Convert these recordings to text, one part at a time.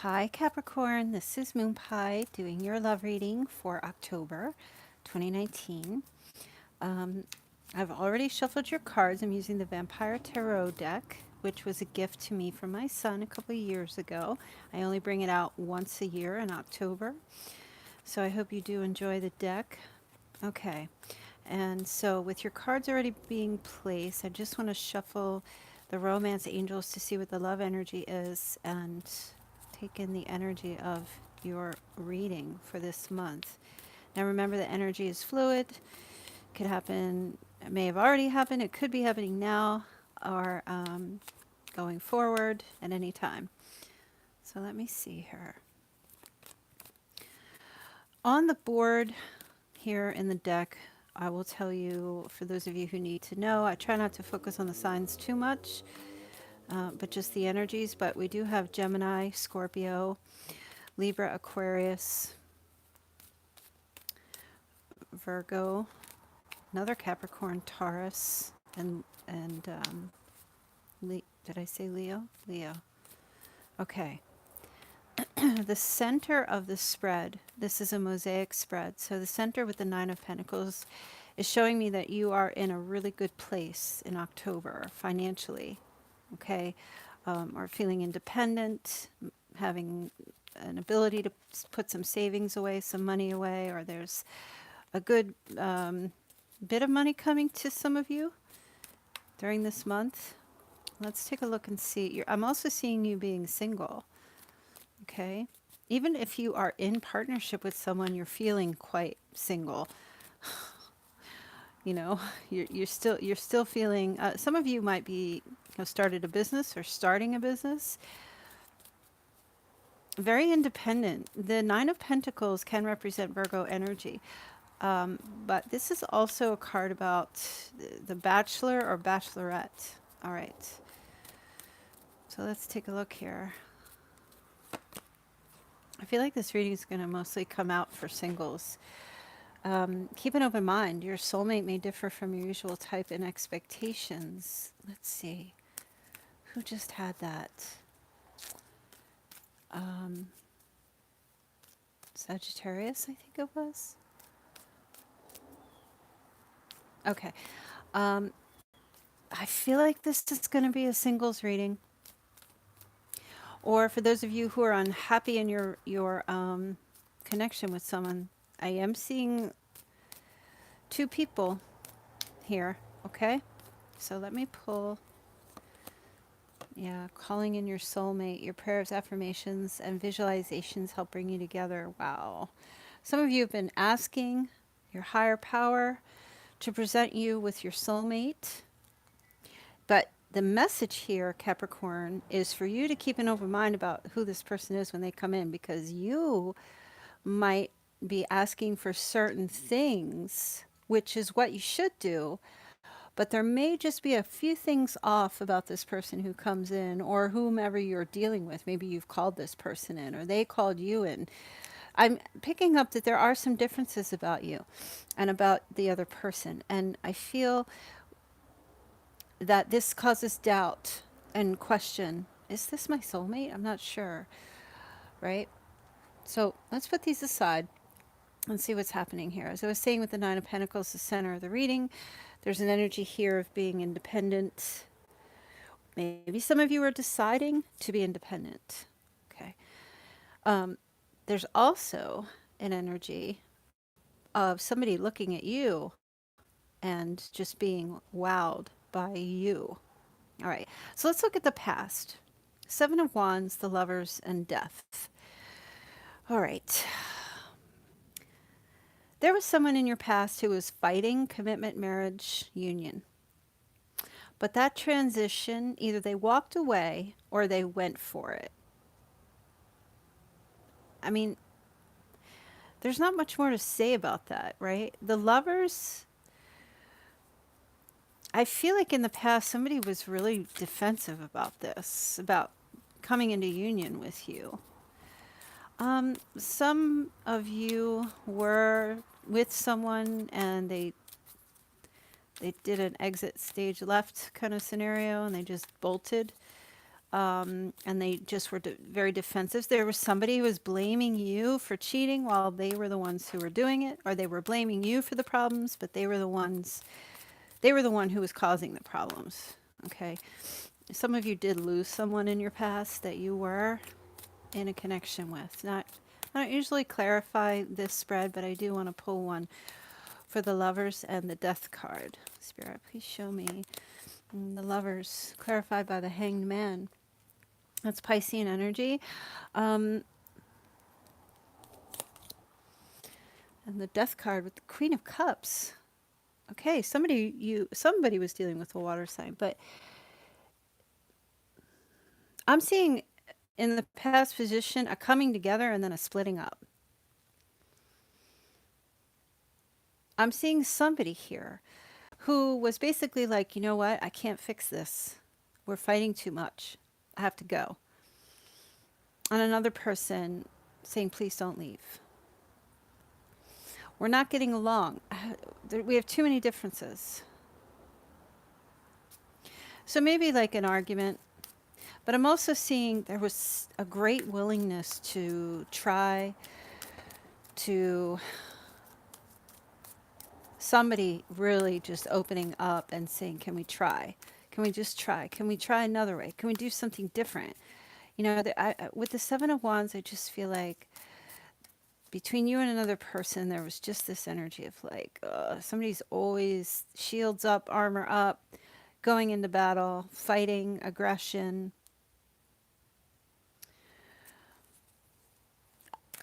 Hi Capricorn, this is Moonpie doing your love reading for October 2019. Um, I've already shuffled your cards. I'm using the Vampire Tarot deck, which was a gift to me from my son a couple of years ago. I only bring it out once a year in October, so I hope you do enjoy the deck. Okay, and so with your cards already being placed, I just want to shuffle the romance angels to see what the love energy is and take in the energy of your reading for this month. Now remember, the energy is fluid. It could happen, it may have already happened, it could be happening now, or going forward at any time. So let me see here. On the board here in the deck, I will tell you, for those of you who need to know, I try not to focus on the signs too much, but just the energies. But we do have Gemini, Scorpio, Libra, Aquarius, Virgo, another Capricorn, Taurus, and did I say Leo? Leo. Okay. The center of the spread, this is a mosaic spread, so the center with the Nine of Pentacles is showing me that you are in a really good place in October financially, okay? Or feeling independent, having an ability to put some savings away, some money away, or there's a good bit of money coming to some of you during this month. Let's take a look and see. I'm also seeing you being single, okay? Even if you are in partnership with someone, you're feeling quite single. You know, you're still feeling. Some of you might be have started a business or starting a business. Very independent. The Nine of Pentacles can represent Virgo energy. But this is also a card about the bachelor or bachelorette. All right. So let's take a look here. I feel like this reading is going to mostly come out for singles. Keep an open mind. Your soulmate may differ from your usual type and expectations. Let's see. Who just had that? Sagittarius, I think it was. Okay. I feel like this is going to be a singles reading. Or for those of you who are unhappy in your connection with someone, I am seeing two people here, okay? So let me pull, yeah, calling in your soulmate, your prayers, affirmations, and visualizations help bring you together. Wow. Some of you have been asking your higher power to present you with your soulmate, but the message here, Capricorn, is for you to keep an open mind about who this person is when they come in, because you might be asking for certain things, which is what you should do, but there may just be a few things off about this person who comes in, or whomever you're dealing with. Maybe you've called this person in, or they called you in. I'm picking up that there are some differences about you and about the other person, and I feel that this causes doubt and question. Is this my soulmate? I'm not sure, right? So let's put these aside and see what's happening here. As I was saying, with the Nine of Pentacles, the center of the reading, there's an energy here of being independent. Maybe some of you are deciding to be independent. Okay. There's also an energy of somebody looking at you and just being wowed by you. All right. So let's look at the past. Seven of Wands, the Lovers, and Death. All right. There was someone in your past who was fighting commitment, marriage, union. But that transition, either they walked away or they went for it. I mean, there's not much more to say about that, right? The Lovers, I feel like in the past somebody was really defensive about this, about coming into union with you. Some of you were with someone and they did an exit stage left kind of scenario and they just bolted. and they just were very defensive. There was somebody who was blaming you for cheating while they were the ones who were doing it, or they were blaming you for the problems, but they were the one who was causing the problems. Okay. Some of you did lose someone in your past that you were in a connection with. I don't usually clarify this spread, but I do want to pull one for the Lovers and the Death card. Spirit, please show me the Lovers clarified by the Hanged Man. That's Piscean energy. And the Death card with the Queen of Cups. Okay, somebody was dealing with a water sign, but I'm seeing in the past position a coming together and then a splitting up. I'm seeing somebody here who was basically like, you know what? I can't fix this. We're fighting too much. I have to go. And another person saying, please don't leave. We're not getting along. We have too many differences. So maybe like an argument. But I'm also seeing there was a great willingness to try to somebody really just opening up and saying, can we try? Can we just try? Can we try another way? Can we do something different? You know, with the Seven of Wands, I just feel like between you and another person, there was just this energy of like, somebody's always shields up, armor up, going into battle, fighting, aggression.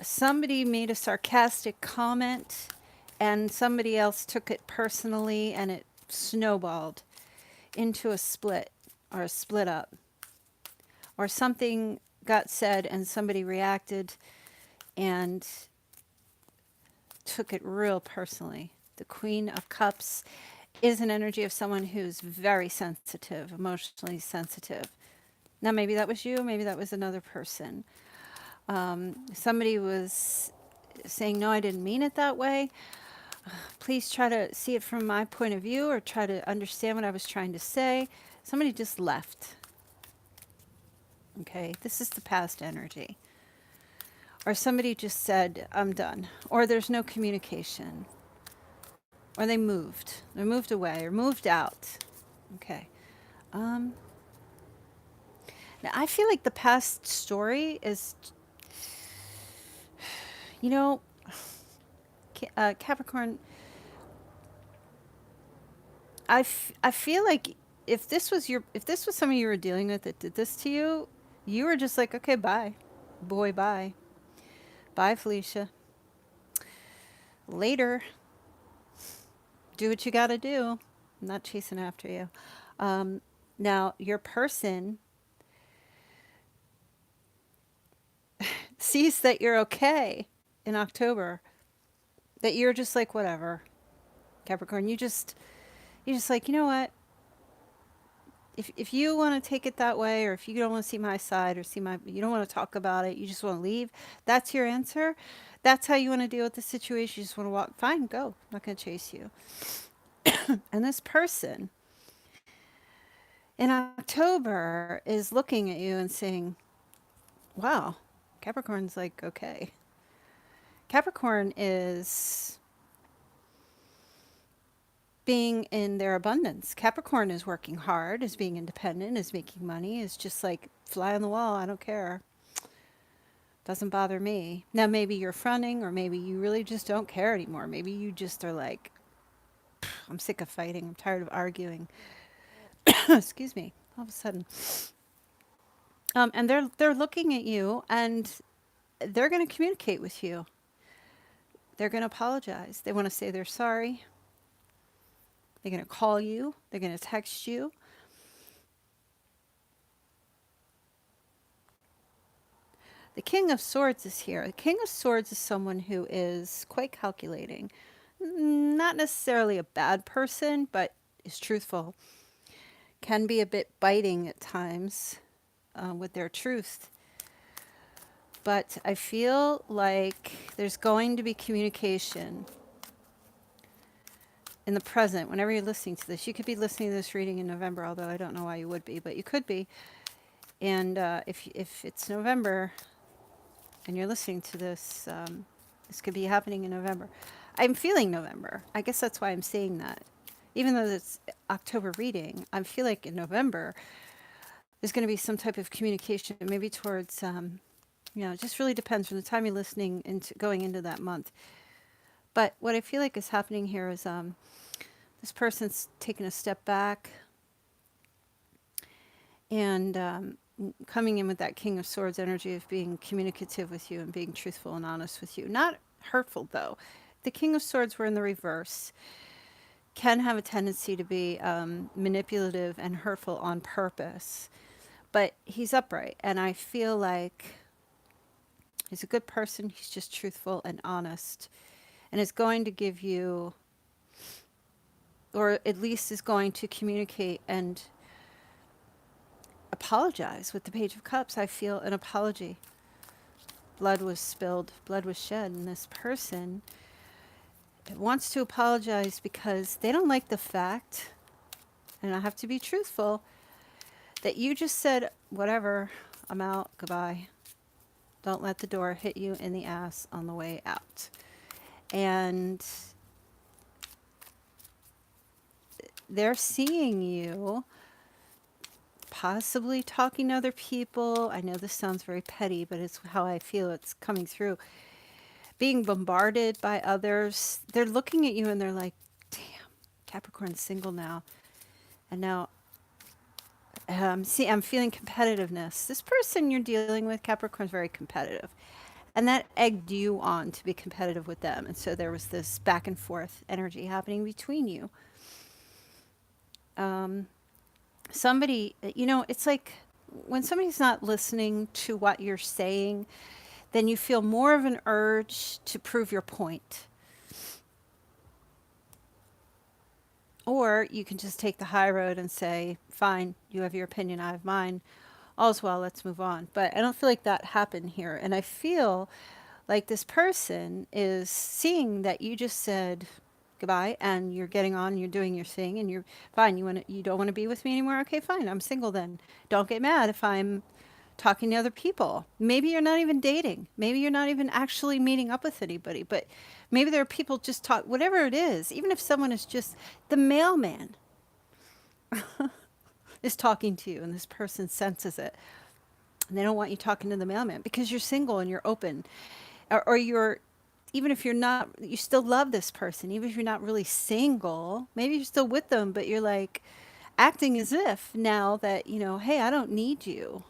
Somebody made a sarcastic comment and somebody else took it personally and it snowballed into a split or a split up. Or something got said and somebody reacted and took it real personally. The Queen of Cups is an energy of someone who's very sensitive, emotionally sensitive. Now, maybe that was you, maybe that was another person. Somebody was saying, no, I didn't mean it that way. Please try to see it from my point of view or try to understand what I was trying to say. Somebody just left. Okay, this is the past energy. Or somebody just said, I'm done. Or there's no communication. Or they moved. They moved away or moved out. Okay. Now, I feel like the past story is, you know, Capricorn, I feel like if this was somebody you were dealing with that did this to you, you were just like, okay, bye. Boy, bye. Bye, Felicia. Later. Do what you got to do. I'm not chasing after you. Now, your person sees that you're okay in October, that you're just like, whatever, Capricorn, you're just like, you know what? If you want to take it that way, or if you don't want to see my side or you don't want to talk about it, you just want to leave, that's your answer. That's how you want to deal with the situation. You just want to walk, fine, go. I'm not going to chase you. And this person in October is looking at you and saying, wow, Capricorn's like, okay. Capricorn is being in their abundance. Capricorn is working hard, is being independent, is making money, is just like fly on the wall. I don't care. Doesn't bother me. Now, maybe you're fronting, or maybe you really just don't care anymore. Maybe you just are like, I'm sick of fighting. I'm tired of arguing. Excuse me. All of a sudden. And they're looking at you and they're going to communicate with you. They're going to apologize. They want to say they're sorry. They're going to call you. They're going to text you. The King of Swords is here. The King of Swords is someone who is quite calculating. Not necessarily a bad person, but is truthful. Can be a bit biting at times with their truth. But I feel like there's going to be communication in the present. Whenever you're listening to this, you could be listening to this reading in November, although I don't know why you would be, but you could be. And if it's November and you're listening to this, this could be happening in November. I'm feeling November. I guess that's why I'm saying that. Even though it's October reading, I feel like in November there's going to be some type of communication, maybe towards, it just really depends from the time you're listening into going into that month. But what I feel like is happening here is this person's taking a step back and coming in with that King of Swords energy of being communicative with you and being truthful and honest with you. Not hurtful, though. The King of Swords were in the reverse. Can have a tendency to be manipulative and hurtful on purpose. But he's upright, and I feel like he's a good person. He's just truthful and honest, and is going to give you, or at least is going to communicate and apologize with the Page of Cups. I feel an apology. Blood was spilled, blood was shed, and this person wants to apologize because they don't like the fact, and I have to be truthful, that you just said, whatever, I'm out, goodbye. Don't let the door hit you in the ass on the way out. And they're seeing you possibly talking to other people. I know this sounds very petty, but it's how I feel it's coming through. Being bombarded by others. They're looking at you and they're like, damn, Capricorn's single now. And now, see, I'm feeling competitiveness. This person you're dealing with, Capricorn's very competitive. And that egged you on to be competitive with them. And so there was this back and forth energy happening between you. Somebody, it's like when somebody's not listening to what you're saying, then you feel more of an urge to prove your point. Or you can just take the high road and say, fine, you have your opinion, I have mine. All's well, let's move on. But I don't feel like that happened here. And I feel like this person is seeing that you just said goodbye and you're getting on and you're doing your thing and you're fine. You don't want to be with me anymore? Okay, fine. I'm single then. Don't get mad if I'm talking to other people. Maybe you're not even dating. Maybe you're not even actually meeting up with anybody, but maybe there are people just talk, whatever it is, even if someone is just the mailman is talking to you and this person senses it. And they don't want you talking to the mailman because you're single and you're open. Or you're, even if you're not, you still love this person. Even if you're not really single, maybe you're still with them, but you're like acting as if now that, hey, I don't need you.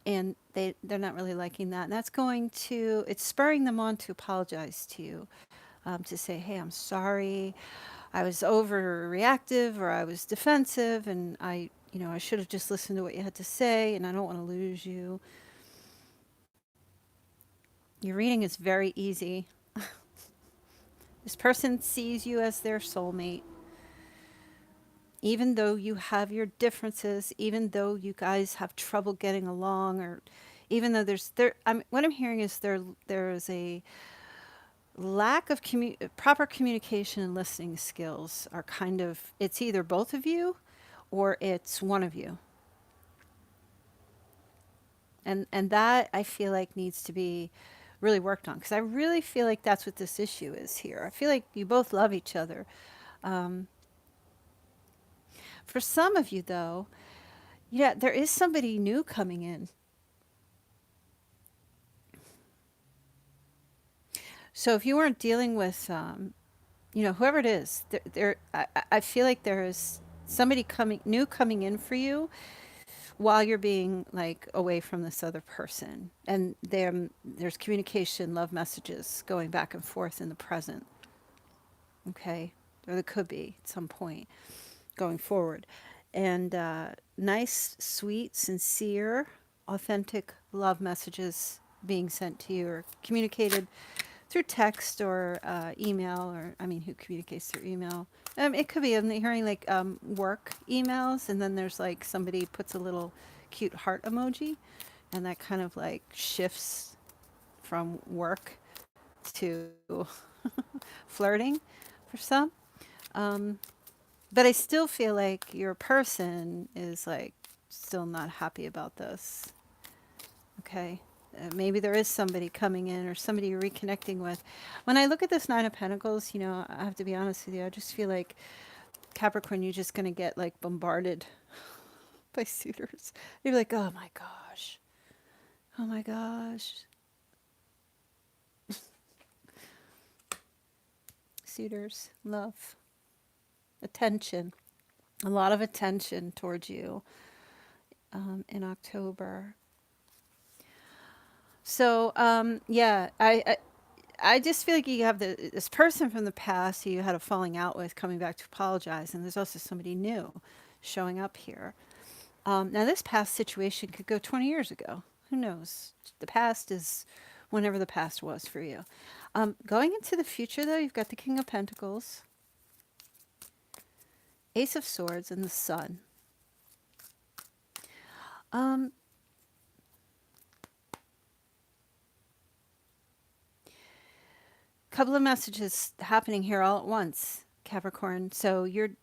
And they're not really liking that. And that's it's spurring them on to apologize to you, to say, hey, I'm sorry. I was overreactive or I was defensive and I should have just listened to what you had to say and I don't want to lose you. Your reading is very easy. This person sees you as their soulmate. Even though you have your differences, even though you guys have trouble getting along, or even though what I'm hearing is there is a lack of proper communication and listening skills are kind of, it's either both of you or it's one of you. And that I feel like needs to be really worked on because I really feel like that's what this issue is here. I feel like you both love each other. For some of you, though, there is somebody new coming in. So if you weren't dealing with, whoever it is, I feel like there is somebody coming in for you while you're being like away from this other person. And there's communication, love messages going back and forth in the present. Okay? Or there could be at some point going forward. And nice, sweet, sincere, authentic love messages being sent to you or communicated through text or email, or who communicates through email? It could be, I'm hearing like work emails, and then there's like somebody puts a little cute heart emoji, and that kind of like shifts from work to flirting for some. But I still feel like your person is like still not happy about this. Okay. Maybe there is somebody coming in or somebody you're reconnecting with. When I look at this Nine of Pentacles, you know, I have to be honest with you. I just feel like Capricorn, you're just going to get like bombarded by suitors. You're like, oh my gosh. Oh my gosh. Suitors, love, attention, a lot of attention towards you in October. So, yeah, I just feel like you have this person from the past who you had a falling out with coming back to apologize. And there's also somebody new showing up here. Now, this past situation could go 20 years ago. Who knows? The past is whenever the past was for you. Going into the future, though, you've got the King of Pentacles, Ace of Swords, and the Sun. Couple of messages happening here all at once, Capricorn. So you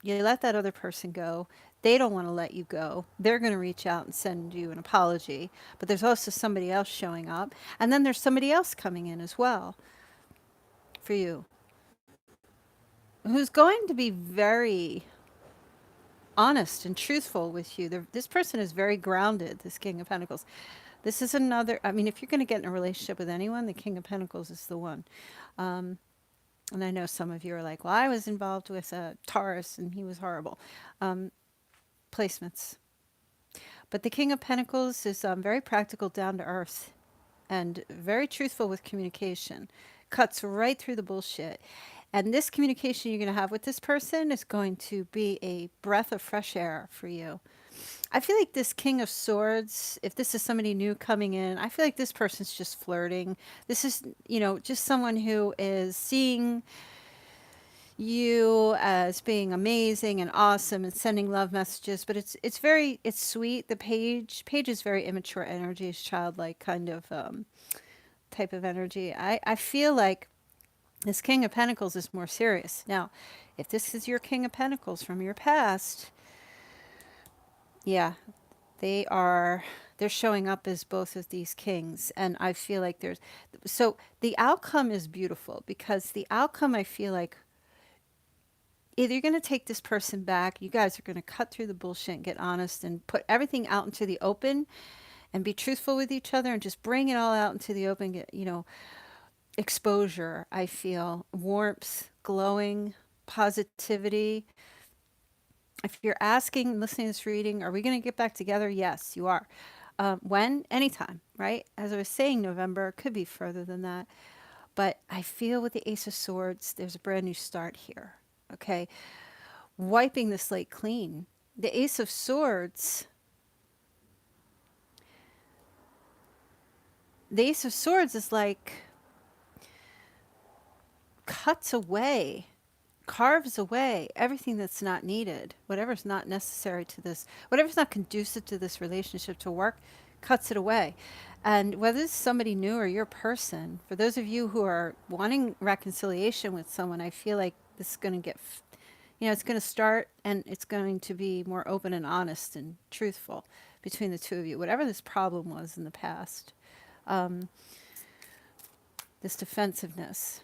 let that other person go. They don't want to let you go. They're going to reach out and send you an apology. But there's also somebody else showing up. And then there's somebody else coming in as well for you, who's going to be very honest and truthful with you. This person is very grounded, this King of Pentacles. This is another, I mean, if you're going to get in a relationship with anyone, the King of Pentacles is the one. And I know some of you are like, well, I was involved with a Taurus and he was horrible. Placements. But the King of Pentacles is very practical, down to earth, and very truthful with communication. Cuts right through the bullshit. And this communication you're going to have with this person is going to be a breath of fresh air for you. I feel like this King of Swords, if this is somebody new coming in, I feel like this person's just flirting. This is, you know, just someone who is seeing you as being amazing and awesome and sending love messages, but it's sweet. The page is very immature energy, it's childlike kind of type of energy. I feel like this King of Pentacles is more serious. Now, if this is your King of Pentacles from your past, yeah, they're showing up as both of these kings. And I feel like so the outcome is beautiful, because the outcome, I feel like, either you're going to take this person back, you guys are going to cut through the bullshit and get honest and put everything out into the open and be truthful with each other and just bring it all out into the open, get, you know, exposure, I feel, warmth, glowing, positivity. If you're asking, listening to this reading, are we going to get back together? Yes, you are. When? Anytime, right? As I was saying, November, could be further than that. But I feel with the Ace of Swords, there's a brand new start here. Okay. Wiping the slate clean. The Ace of Swords. The Ace of Swords is like cuts away, carves away everything that's not needed, whatever's not necessary to this, whatever's not conducive to this relationship to work, cuts it away. And whether it's somebody new or your person, for those of you who are wanting reconciliation with someone, I feel like this is going to get, you know, it's going to start, and it's going to be more open and honest and truthful between the two of you, whatever this problem was in the past. This defensiveness.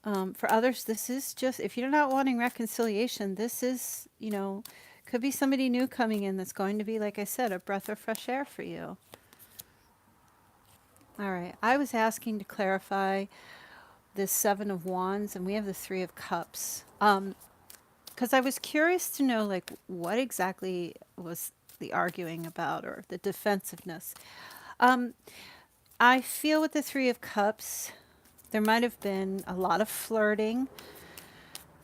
For others, this is just, if you're not wanting reconciliation, this is, you know, could be somebody new coming in that's going to be, like I said, a breath of fresh air for you. All right. I was asking to clarify this Seven of Wands, and we have the Three of Cups. Because I was curious to know, like, what exactly was the arguing about, or the defensiveness. I feel with the Three of Cups, there might have been a lot of flirting.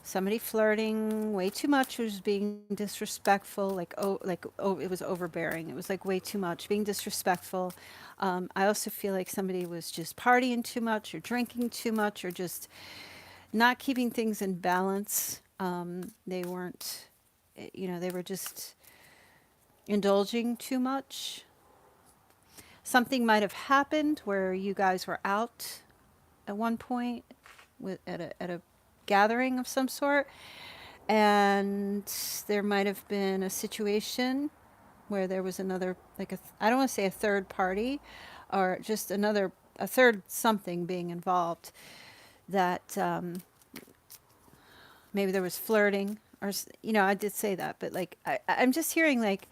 Somebody flirting way too much, was being disrespectful, like, it was overbearing. It was like way too much, being disrespectful. I also feel like somebody was just partying too much, or drinking too much, or just not keeping things in balance. They weren't, you know, they were just indulging too much. Something might have happened where you guys were out at one point at a gathering of some sort, And there might have been a situation where there was another, like I don't want to say a third party, or just a third something being involved, that maybe there was flirting, or I did say that, but like I'm just hearing like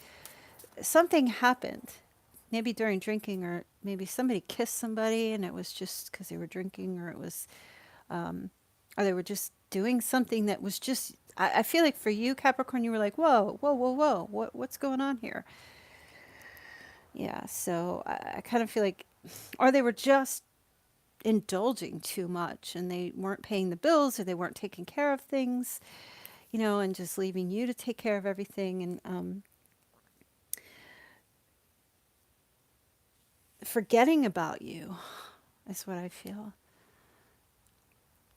something happened, maybe during drinking, or maybe somebody kissed somebody and it was just because they were drinking, or it was or they were just doing something that was just, I feel like for you, Capricorn, you were like, whoa, whoa, whoa, whoa, what's going on here? Yeah, so I kind of feel like, or they were just indulging too much and they weren't paying the bills, or they weren't taking care of things, and just leaving you to take care of everything, and forgetting about you is what I feel.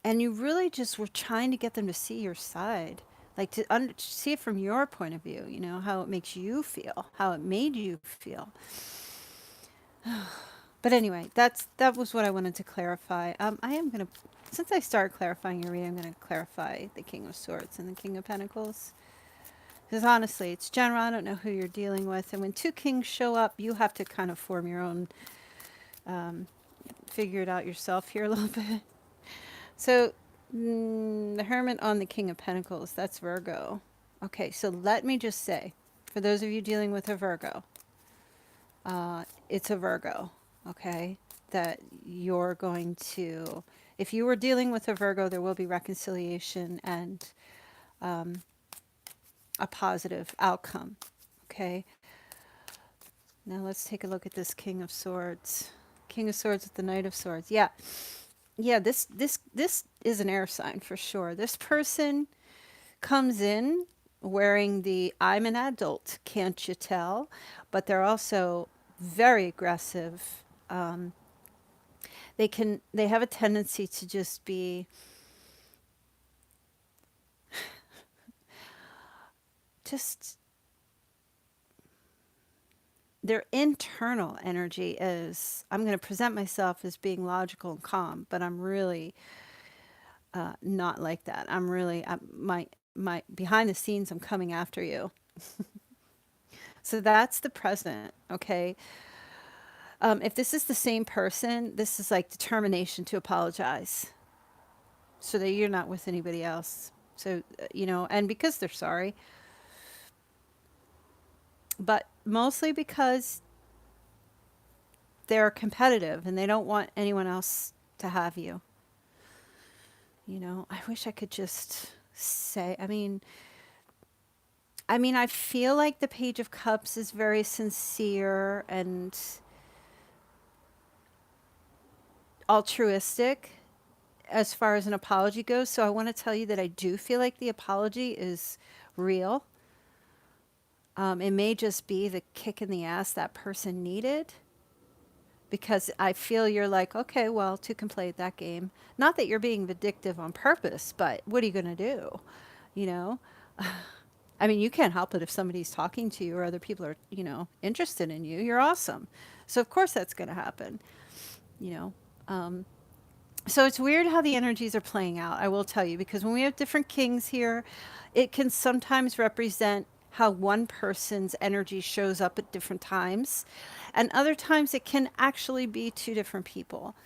And you really just were trying to get them to see your side, like to see it from your point of view, how it makes you feel, how it made you feel. But anyway, that was what I wanted to clarify. I am going to, since I started clarifying your reading, I'm going to clarify the King of Swords and the King of Pentacles. Because honestly, it's general. I don't know who you're dealing with. And when two kings show up, you have to kind of form your own, figure it out yourself here a little bit. So the Hermit on the King of Pentacles, that's Virgo. Okay, so let me just say, for those of you dealing with a Virgo, it's a Virgo, okay, that you're going to, if you were dealing with a Virgo, there will be reconciliation and a positive outcome, okay? Now let's take a look at this King of Swords. King of Swords with the Knight of Swords. Yeah. Yeah, this is an air sign for sure. This person comes in wearing the I'm an adult, can't you tell? But they're also very aggressive. They have a tendency to just be just their internal energy is, I'm going to present myself as being logical and calm, but I'm really not like that. My behind the scenes, I'm coming after you. So that's the present, okay? If this is the same person, this is like determination to apologize so that you're not with anybody else. So, and because they're sorry, but mostly because they're competitive and they don't want anyone else to have you. I wish I could just say, I feel like the Page of Cups is very sincere and altruistic as far as an apology goes. So I want to tell you that I do feel like the apology is real. It may just be the kick in the ass that person needed, because I feel you're like, okay, well, two can play that game. Not that you're being vindictive on purpose, but what are you going to do? You know? You can't help it if somebody's talking to you or other people are, interested in you. You're awesome. So, of course, that's going to happen, you know? So it's weird how the energies are playing out, I will tell you, because when we have different kings here, it can sometimes represent how one person's energy shows up at different times. And other times it can actually be two different people.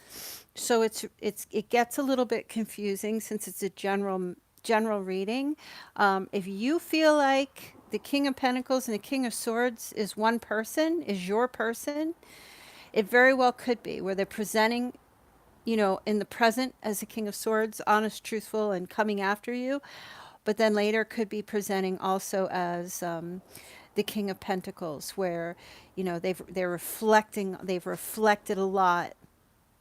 So it gets a little bit confusing since it's a general reading. If you feel like the King of Pentacles and the King of Swords is one person, is your person, it very well could be where they're presenting, in the present as the King of Swords, honest, truthful, and coming after you, but then later could be presenting also as the King of Pentacles, where they've reflected a lot.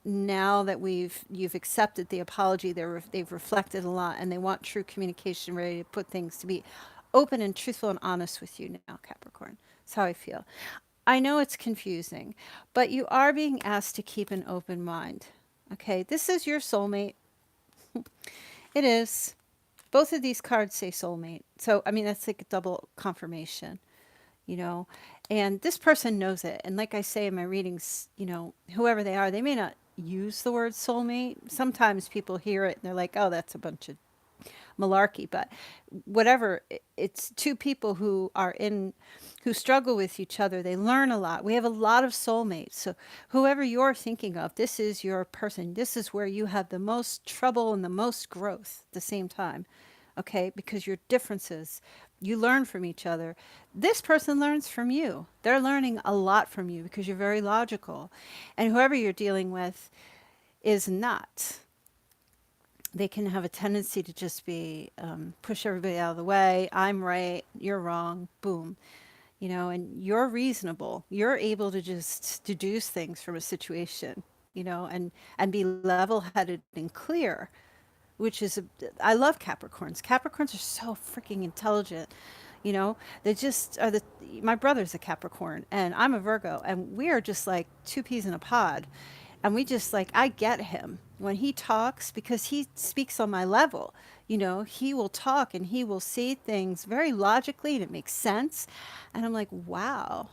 Now that you've accepted the apology, they've reflected a lot, and they want true communication, ready to put things to be open and truthful and honest with you now, Capricorn. That's how I feel. I know it's confusing, but you are being asked to keep an open mind. Okay, this is your soulmate. It is. Both of these cards say soulmate. So, that's like a double confirmation, and this person knows it. And like I say in my readings, whoever they are, they may not use the word soulmate. Sometimes people hear it and they're like, oh, that's a bunch of malarkey, but whatever, it's two people who struggle with each other. They learn a lot. We have a lot of soulmates. So whoever you're thinking of, this is your person. This is where you have the most trouble and the most growth at the same time. Okay, because your differences, you learn from each other. This person learns from you. They're learning a lot from you because you're very logical. And whoever you're dealing with is not. They can have a tendency to just be push everybody out of the way. I'm right, you're wrong, boom. And you're reasonable. You're able to just deduce things from a situation, and be level-headed and clear, which is I love Capricorns. Capricorns are so freaking intelligent. They just are my brother's a Capricorn and I'm a Virgo, and we are just like two peas in a pod. And we just like, I get him when he talks because he speaks on my level. He will talk and he will say things very logically and it makes sense. And I'm like, wow,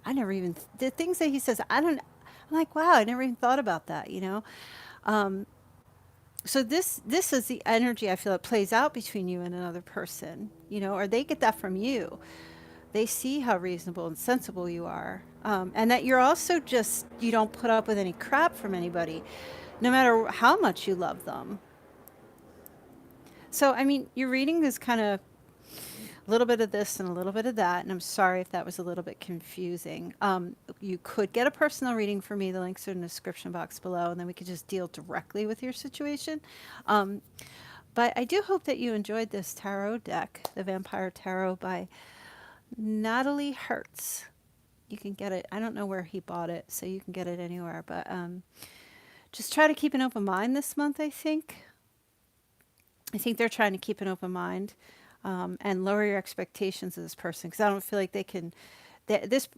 I never even, the things that he says, I'm like, wow, I never even thought about that. Um, so this is the energy I feel it plays out between you and another person, or they get that from you. They see how reasonable and sensible you are, and that you're also just, you don't put up with any crap from anybody, no matter how much you love them. So, I mean, your reading is kind of a little bit of this and a little bit of that, and I'm sorry if that was a little bit confusing. You could get a personal reading for me. The links are in the description box below, and then we could just deal directly with your situation. Um, but I do hope that you enjoyed this tarot deck, the Vampire Tarot by Natalie Hertz. You can get it. I don't know where he bought it, so you can get it anywhere. But just try to keep an open mind this month, I think. I think they're trying to keep an open mind, and lower your expectations of this person, because I don't feel like they can.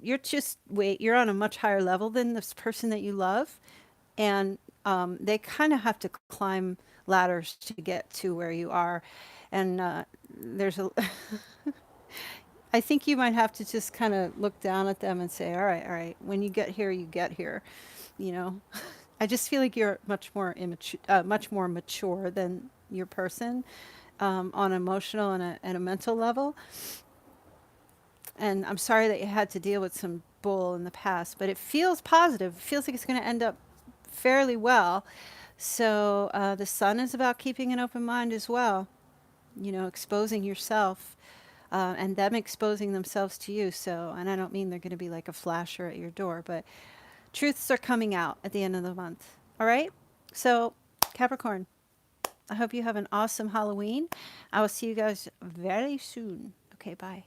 You're just wait. You're on a much higher level than this person that you love, and they kind of have to climb ladders to get to where you are, and there's a. I think you might have to just kind of look down at them and say, all right, when you get here, you get here, you know. I just feel like you're much more mature than your person, on an emotional and a mental level. And I'm sorry that you had to deal with some bull in the past, but it feels positive. It feels like it's going to end up fairly well. So the sun is about keeping an open mind as well, exposing yourself, and them exposing themselves to you. So, and I don't mean they're going to be like a flasher at your door, but truths are coming out at the end of the month. All right? So, Capricorn, I hope you have an awesome Halloween. I will see you guys very soon. Okay, bye.